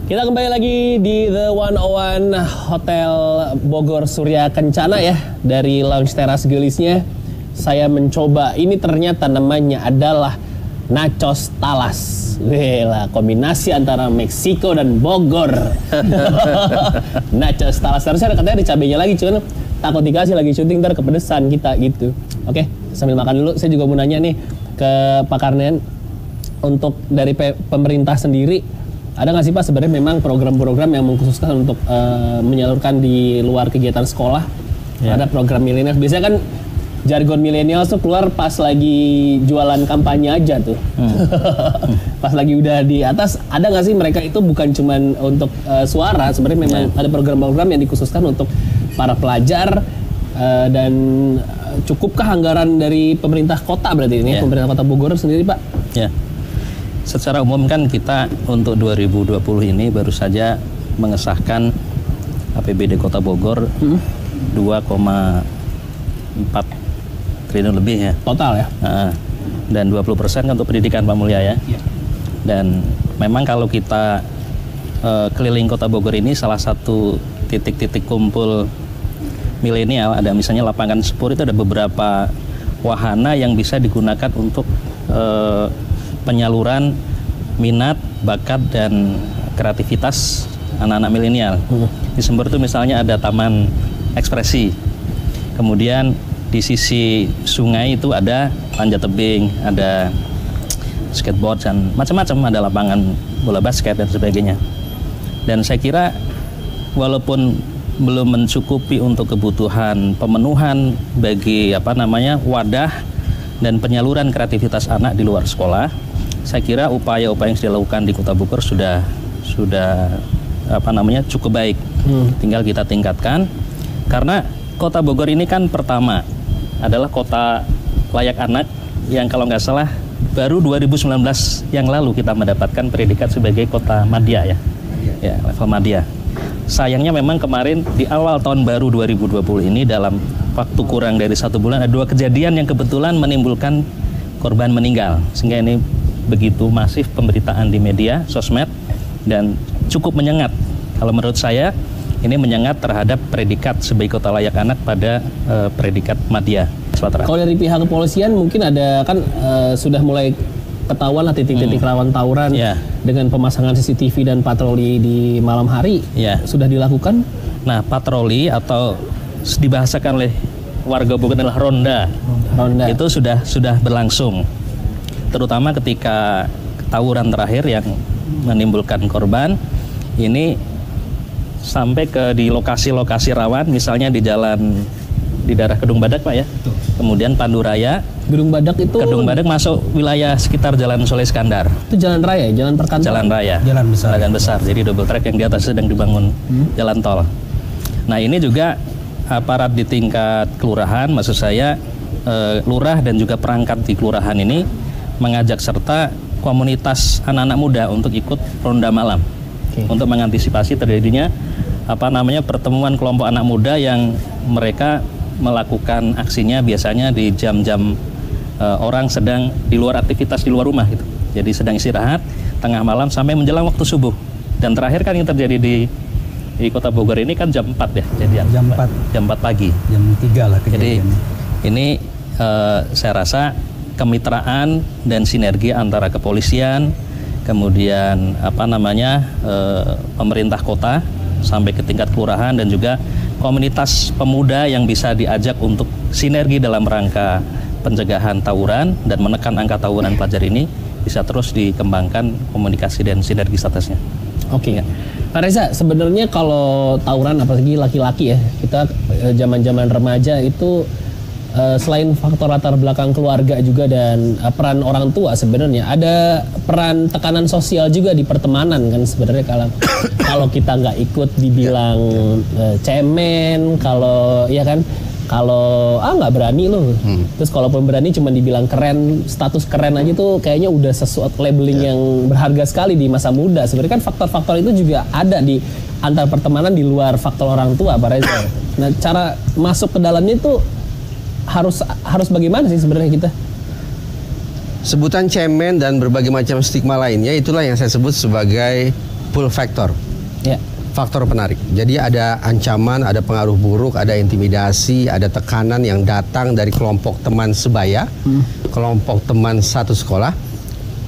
Kita kembali lagi di The 101 Hotel Bogor Surya Kencana ya. Dari lounge teras gelisnya saya mencoba, ini ternyata namanya adalah nachos talas. Wah, kombinasi antara Meksiko dan Bogor. Nachos talas, harusnya ada katanya ada cabenya lagi, cuman takut dikasih lagi syuting ntar kepedesan kita gitu. Oke, sambil makan dulu saya juga mau nanya nih ke Pak Karnian, untuk dari pemerintah sendiri ada nggak sih Pak sebenarnya memang program-program yang mengkhususkan untuk menyalurkan di luar kegiatan sekolah? Ya. Ada program milenial. Biasanya kan jargon milenial tuh keluar pas lagi jualan kampanye aja tuh. Pas lagi udah di atas, ada nggak sih mereka itu bukan cuman untuk suara, sebenarnya memang ada program-program yang dikhususkan untuk para pelajar dan cukupkah anggaran dari pemerintah kota berarti ini pemerintah Kota Bogor sendiri Pak? Ya. Secara umum kan kita untuk 2020 ini baru saja mengesahkan APBD Kota Bogor 2,4 triliun lebih ya. Total ya? Dan 20% untuk pendidikan Pak Mulya ya. Dan memang kalau kita keliling Kota Bogor ini salah satu titik-titik kumpul milenial, ada misalnya lapangan sepur, itu ada beberapa wahana yang bisa digunakan untuk penyaluran minat, bakat, dan kreativitas anak-anak milenial. Di Sumber itu misalnya ada taman ekspresi, kemudian di sisi sungai itu ada panjat tebing, ada skateboard dan macam-macam, ada lapangan bola basket dan sebagainya. Dan saya kira walaupun belum mencukupi untuk kebutuhan pemenuhan bagi wadah dan penyaluran kreativitas anak di luar sekolah, saya kira upaya-upaya yang sudah dilakukan di Kota Bogor sudah cukup baik. Tinggal kita tingkatkan, karena Kota Bogor ini kan pertama adalah kota layak anak yang kalau nggak salah baru 2019 yang lalu kita mendapatkan predikat sebagai kota madya ya, level madya. Sayangnya memang kemarin di awal tahun baru 2020 ini dalam waktu kurang dari 1 bulan ada 2 kejadian yang kebetulan menimbulkan korban meninggal, sehingga ini begitu masif pemberitaan di media sosmed dan cukup menyengat. Kalau menurut saya ini menyengat terhadap predikat sebagai kota layak anak pada predikat madya. Kalau dari pihak kepolisian mungkin ada kan sudah mulai ketahuan lah titik-titik rawan tawuran dengan pemasangan CCTV dan patroli di malam hari sudah dilakukan. Nah, patroli atau dibahasakan oleh warga Bogor adalah ronda. Itu sudah berlangsung, terutama ketika tawuran terakhir yang menimbulkan korban ini sampai di lokasi-lokasi rawan, misalnya di daerah Kedung Badak Pak ya. Kemudian Panduraya. Kedung Badak itu? Kedung Badak masuk wilayah sekitar Jalan Soleh Iskandar. Itu jalan raya, jalan perkantoran? Jalan raya. Jalan besar. Jadi double track yang di atas sedang dibangun jalan tol. Nah, ini juga aparat di tingkat kelurahan, maksud saya lurah dan juga perangkat di kelurahan ini mengajak serta komunitas anak-anak muda untuk ikut ronda malam untuk mengantisipasi terjadinya pertemuan kelompok anak muda yang mereka melakukan aksinya biasanya di jam-jam orang sedang di luar aktivitas di luar rumah gitu. Jadi sedang istirahat tengah malam sampai menjelang waktu subuh. Dan terakhir kan yang terjadi di Kota Bogor ini kan jam 4 ya. Jadi jam 4 pagi. Jam 3 lah kejadiannya. Jadi ini saya rasa kemitraan dan sinergi antara kepolisian, kemudian pemerintah kota sampai ke tingkat kelurahan dan juga komunitas pemuda yang bisa diajak untuk sinergi dalam rangka pencegahan tawuran dan menekan angka tawuran pelajar ini bisa terus dikembangkan komunikasi dan sinergisitasnya. Oke. Pak Reza, sebenarnya kalau tawuran apalagi laki-laki ya, kita zaman-zaman remaja itu selain faktor latar belakang keluarga juga dan peran orang tua, sebenarnya ada peran tekanan sosial juga di pertemanan kan sebenarnya. Kalau kita nggak ikut dibilang cemen, kalau nggak berani loh. Terus kalaupun berani cuma dibilang keren, status keren aja tuh kayaknya udah sesuatu labeling yang berharga sekali di masa muda. Sebenarnya kan faktor-faktor itu juga ada di antar pertemanan di luar faktor orang tua, Pak Reza. Nah, cara masuk ke dalamnya itu harus bagaimana sih sebenarnya kita? Sebutan cemen dan berbagai macam stigma lainnya itulah yang saya sebut sebagai pull factor. Ya. Faktor penarik. Jadi ada ancaman, ada pengaruh buruk, ada intimidasi, ada tekanan yang datang dari kelompok teman sebaya, kelompok teman satu sekolah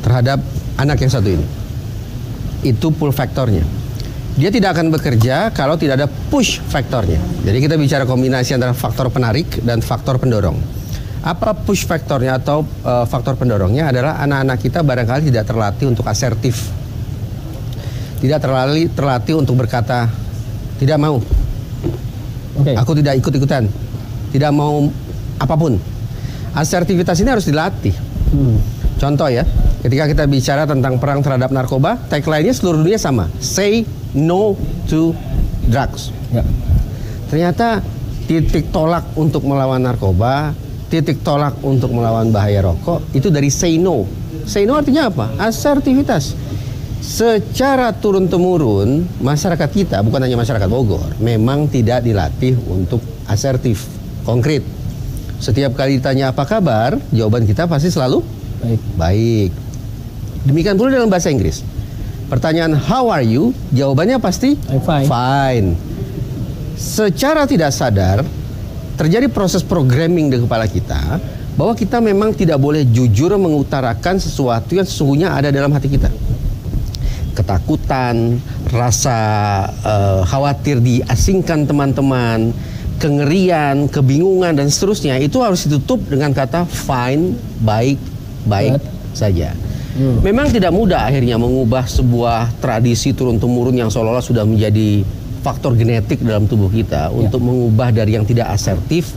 terhadap anak yang satu ini. Itu pull faktornya. Dia tidak akan bekerja kalau tidak ada push faktornya. Jadi kita bicara kombinasi antara faktor penarik dan faktor pendorong. Apa push faktornya atau faktor pendorongnya adalah anak-anak kita barangkali tidak terlatih untuk asertif. Tidak terlatih untuk berkata tidak mau. Aku tidak ikut-ikutan. Tidak mau apapun. Asertivitas ini harus dilatih. Contoh ya, ketika kita bicara tentang perang terhadap narkoba, tagline-nya seluruh dunia sama. Say no to drugs. Ya. Ternyata titik tolak untuk melawan narkoba, titik tolak untuk melawan bahaya rokok, itu dari say no. Say no artinya apa? Asertivitas. Secara turun-temurun, masyarakat kita, bukan hanya masyarakat Bogor, memang tidak dilatih untuk asertif, konkret. Setiap kali ditanya apa kabar, jawaban kita pasti selalu baik. Demikian pula dalam bahasa Inggris. Pertanyaan how are you, jawabannya pasti fine. Secara tidak sadar, terjadi proses programming di kepala kita, bahwa kita memang tidak boleh jujur mengutarakan sesuatu yang sesungguhnya ada dalam hati kita. Ketakutan, rasa khawatir diasingkan teman-teman, kengerian, kebingungan dan seterusnya, itu harus ditutup dengan kata fine, baik saja. Memang tidak mudah akhirnya mengubah sebuah tradisi turun-temurun yang seolah-olah sudah menjadi faktor genetik dalam tubuh kita untuk mengubah dari yang tidak asertif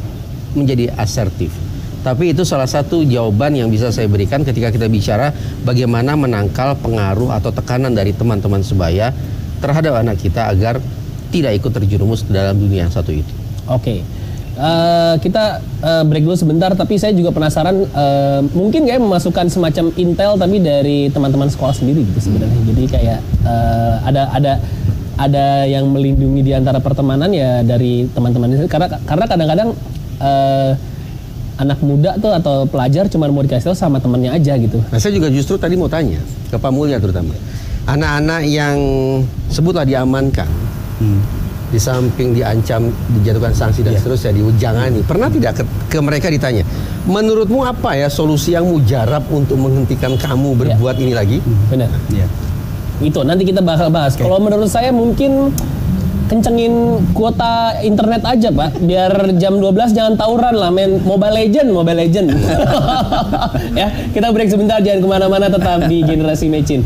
menjadi asertif. Tapi itu salah satu jawaban yang bisa saya berikan ketika kita bicara bagaimana menangkal pengaruh atau tekanan dari teman-teman sebaya terhadap anak kita agar tidak ikut terjerumus ke dalam dunia yang satu itu. Oke. Kita break dulu sebentar, tapi saya juga penasaran mungkin kayak memasukkan semacam intel tapi dari teman-teman sekolah sendiri gitu sebenarnya. Jadi kayak ada yang melindungi di antara pertemanan ya dari teman-teman itu, karena kadang-kadang anak muda tuh atau pelajar cuma mau dikasih tahu sama temannya aja gitu. Nah, saya juga justru tadi mau tanya ke Pak Mulya terutama anak-anak yang sebutlah diamankan, di samping diancam, dijatuhkan sanksi dan seterusnya, dijangani. Pernah tidak ke mereka ditanya, menurutmu apa ya solusi yang mujarab untuk menghentikan kamu berbuat ini lagi? Benar. Itu nanti kita bakal bahas. Kalau menurut saya mungkin kencengin kuota internet aja Pak, biar jam 12 jangan tawuran lah, main Mobile Legend. Ya, kita break sebentar, jangan kemana-mana, tetap di Generasi Mecin.